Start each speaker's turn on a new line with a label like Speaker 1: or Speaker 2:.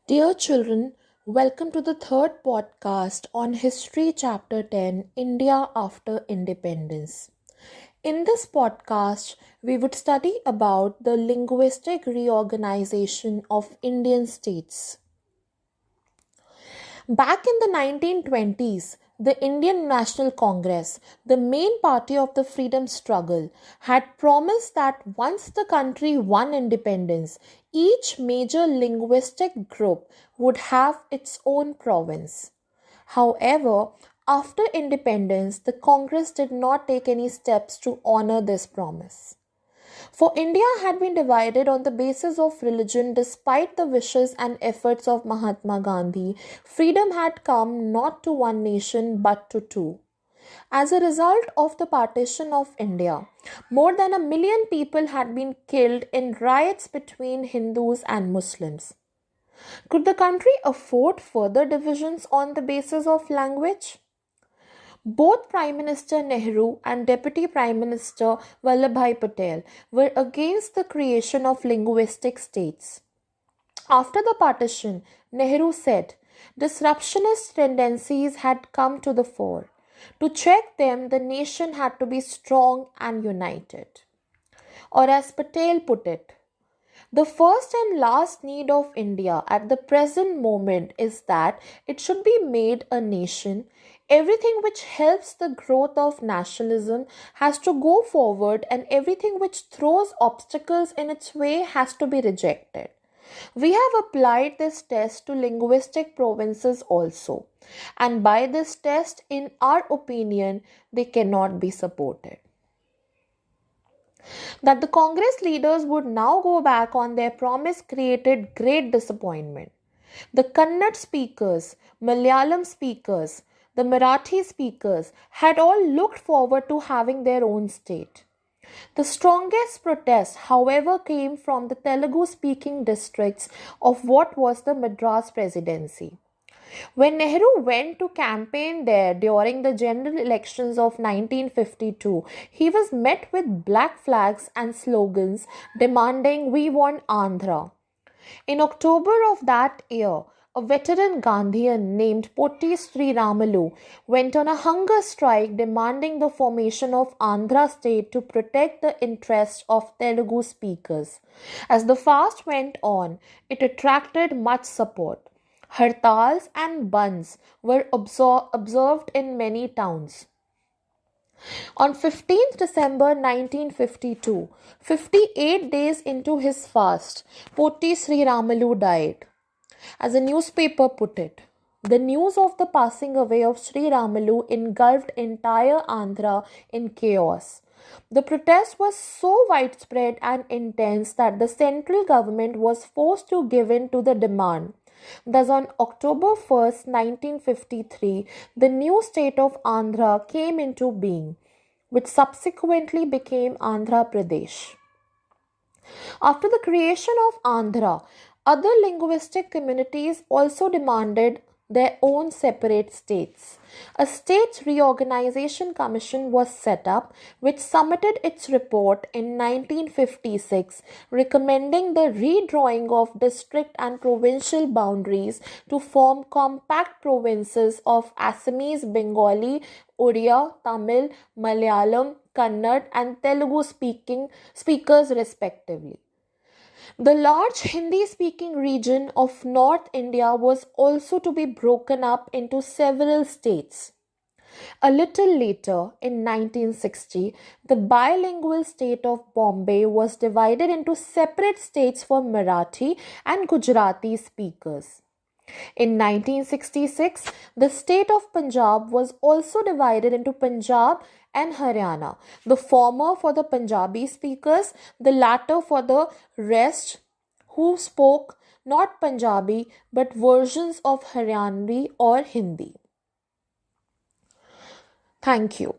Speaker 1: Dear children, welcome to the third podcast on History Chapter 10 India After Independence. In this podcast, we would study about the linguistic reorganization of Indian states. Back in the 1920s, the Indian National Congress, the main party of the freedom struggle, had promised that once the country won independence, each major linguistic group would have its own province. However, after independence, the Congress did not take any steps to honor this promise. For India had been divided on the basis of religion despite the wishes and efforts of Mahatma Gandhi. Freedom had come not to one nation but to two. As a result of the partition of India, more than 1 million people had been killed in riots between Hindus and Muslims. Could the country afford further divisions on the basis of language? Both Prime Minister Nehru and Deputy Prime Minister Vallabhbhai Patel were against the creation of linguistic states. After the partition, Nehru said, disruptionist tendencies had come to the fore. To check them, the nation had to be strong and united. Or as Patel put it, the first and last need of India at the present moment is that it should be made a nation. Everything which helps the growth of nationalism has to go forward, and everything which throws obstacles in its way has to be rejected. We have applied this test to linguistic provinces also, and by this test, in our opinion, they cannot be supported. That the Congress leaders would now go back on their promise created great disappointment. The Kannada speakers, Malayalam speakers, the Marathi speakers had all looked forward to having their own state. The strongest protest, however, came from the Telugu speaking districts of what was the Madras Presidency. When Nehru went to campaign there during the general elections of 1952, he was met with black flags and slogans demanding "We want Andhra." In October of that year, a veteran Gandhian named Potti Sri Ramalu went on a hunger strike demanding the formation of Andhra state to protect the interests of Telugu speakers. As the fast went on, it attracted much support. Hartals and bands were observed in many towns. On 15th December 1952, 58 days into his fast, Potti Sri Ramalu died. As a newspaper put it, the news of the passing away of Sri Ramalu engulfed entire Andhra in chaos. The protest was so widespread and intense that the central government was forced to give in to the demand. Thus, on October 1st, 1953, the new state of Andhra came into being, which subsequently became Andhra Pradesh. After the creation of Andhra, other linguistic communities also demanded their own separate states. A state reorganization commission was set up, which submitted its report in 1956, recommending the redrawing of district and provincial boundaries to form compact provinces of Assamese, Bengali, Odia, Tamil, Malayalam, Kannada, and Telugu speakers respectively. The large Hindi-speaking region of North India was also to be broken up into several states. A little later, in 1960, the bilingual state of Bombay was divided into separate states for Marathi and Gujarati speakers. In 1966, the state of Punjab was also divided into Punjab and Haryana, the former for the Punjabi speakers, the latter for the rest who spoke not Punjabi but versions of Haryanvi or Hindi. Thank you.